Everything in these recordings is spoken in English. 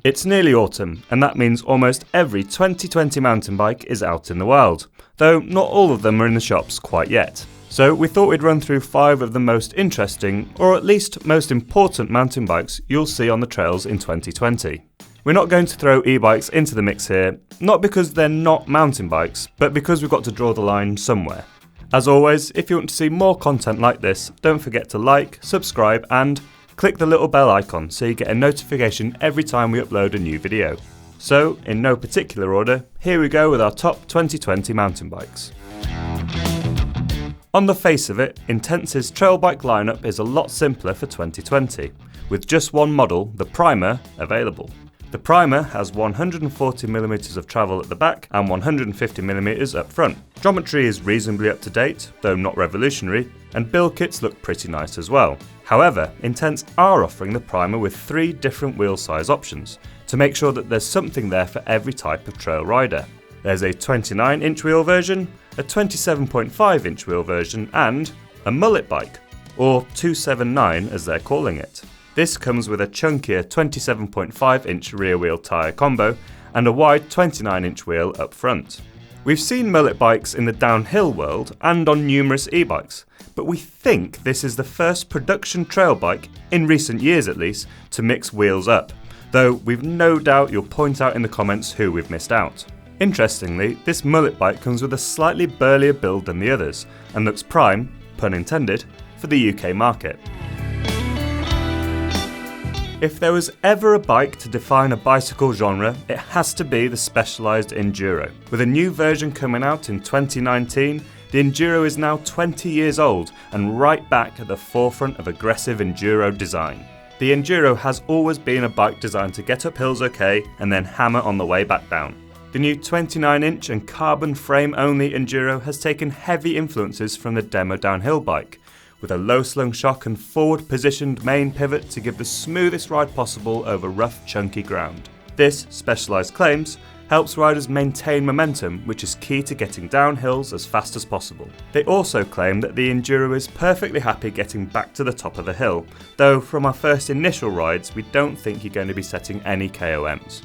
It's nearly autumn, and that means almost every 2020 mountain bike is out in the wild, though not all of them are in the shops quite yet. So we thought we'd run through 5 of the most interesting, or at least most important mountain bikes you'll see on the trails in 2020. We're not going to throw e-bikes into the mix here, not because they're not mountain bikes, but because we've got to draw the line somewhere. As always, if you want to see more content like this, don't forget to like, subscribe and click the little bell icon so you get a notification every time we upload a new video. So, in no particular order, here we go with our top 2020 mountain bikes. On the face of it, Intense's trail bike lineup is a lot simpler for 2020, with just one model, the Primer, available. The Primer has 140mm of travel at the back and 150mm up front. Geometry is reasonably up to date, though not revolutionary, and build kits look pretty nice as well. However, Intense are offering the Primer with 3 different wheel size options, to make sure that there's something there for every type of trail rider. There's a 29-inch wheel version, a 27.5-inch wheel version, and a mullet bike, or 279 as they're calling it. This comes with a chunkier 27.5-inch rear wheel tyre combo and a wide 29-inch wheel up front. We've seen mullet bikes in the downhill world and on numerous e-bikes, but we think this is the first production trail bike, in recent years at least, to mix wheels up, though we've no doubt you'll point out in the comments who we've missed out. Interestingly, this mullet bike comes with a slightly burlier build than the others, and looks prime, pun intended, for the UK market. If there was ever a bike to define a bicycle genre, it has to be the specialised Enduro. With a new version coming out in 2019, the Enduro is now 20 years old and right back at the forefront of aggressive Enduro design. The Enduro has always been a bike designed to get up hills okay and then hammer on the way back down. The new 29-inch and carbon frame-only Enduro has taken heavy influences from the demo downhill bike, with a low-slung shock and forward-positioned main pivot to give the smoothest ride possible over rough, chunky ground. This, Specialized claims, helps riders maintain momentum, which is key to getting down hills as fast as possible. They also claim that the Enduro is perfectly happy getting back to the top of the hill, though from our first initial rides we don't think you're going to be setting any KOMs.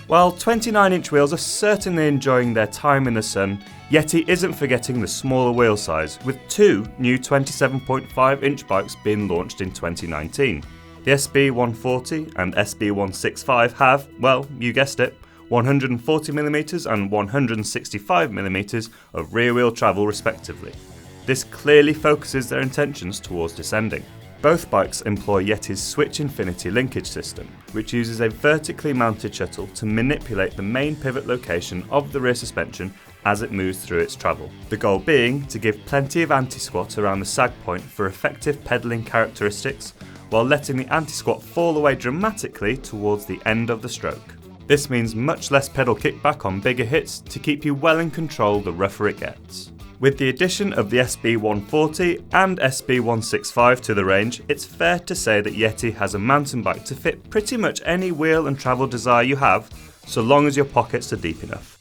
While 29-inch wheels are certainly enjoying their time in the sun, Yeti isn't forgetting the smaller wheel size, with 2 new 27.5-inch bikes being launched in 2019. The SB140 and SB165 have, well, you guessed it, 140mm and 165mm of rear wheel travel respectively. This clearly focuses their intentions towards descending. Both bikes employ Yeti's Switch Infinity linkage system, which uses a vertically mounted shuttle to manipulate the main pivot location of the rear suspension as it moves through its travel. The goal being to give plenty of anti-squat around the sag point for effective pedalling characteristics, while letting the anti-squat fall away dramatically towards the end of the stroke. This means much less pedal kickback on bigger hits to keep you well in control the rougher it gets. With the addition of the SB140 and SB165 to the range, it's fair to say that Yeti has a mountain bike to fit pretty much any wheel and travel desire you have, so long as your pockets are deep enough.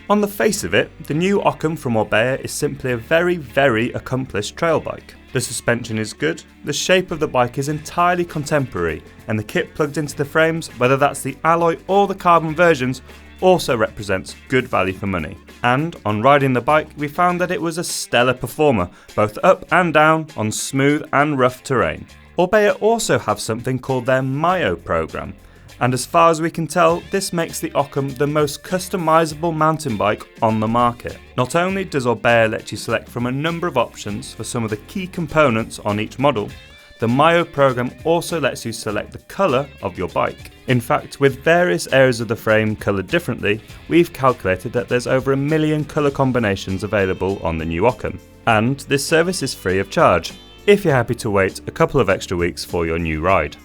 On the face of it, the new Occam from Orbea is simply a very accomplished trail bike. The suspension is good, the shape of the bike is entirely contemporary, and the kit plugged into the frames, whether that's the alloy or the carbon versions, also represents good value for money. And on riding the bike, we found that it was a stellar performer, both up and down on smooth and rough terrain. Orbea also have something called their Mayo program, and as far as we can tell, this makes the Occam the most customizable mountain bike on the market. Not only does Orbea let you select from a number of options for some of the key components on each model, the Mayo program also lets you select the colour of your bike. In fact, with various areas of the frame coloured differently, we've calculated that there's over 1 million colour combinations available on the new Occam. And this service is free of charge, if you're happy to wait a couple of extra weeks for your new ride.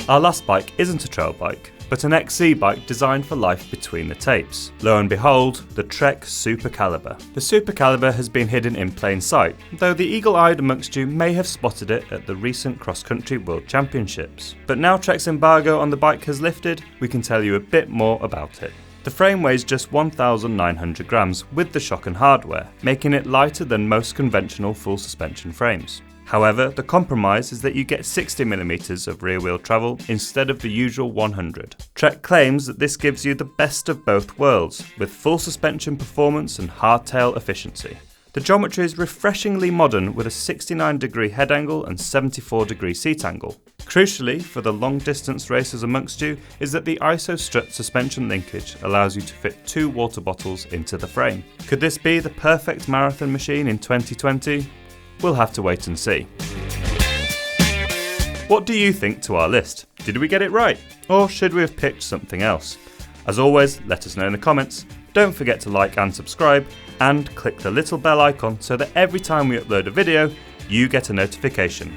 Our last bike isn't a trail bike, but an XC bike designed for life between the tapes. Lo and behold, the Trek Supercaliber. The Supercaliber has been hidden in plain sight, though the eagle-eyed amongst you may have spotted it at the recent cross-country World Championships. But now Trek's embargo on the bike has lifted, we can tell you a bit more about it. The frame weighs just 1,900 grams with the shock and hardware, making it lighter than most conventional full suspension frames. However, the compromise is that you get 60mm of rear wheel travel instead of the usual 100. Trek claims that this gives you the best of both worlds, with full suspension performance and hardtail efficiency. The geometry is refreshingly modern with a 69° head angle and 74° seat angle. Crucially, for the long distance racers amongst you, is that the ISO strut suspension linkage allows you to fit 2 water bottles into the frame. Could this be the perfect marathon machine in 2020? We'll have to wait and see. What do you think to our list? Did we get it right? Or should we have picked something else? As always, let us know in the comments. Don't forget to like and subscribe, and click the little bell icon so that every time we upload a video, you get a notification.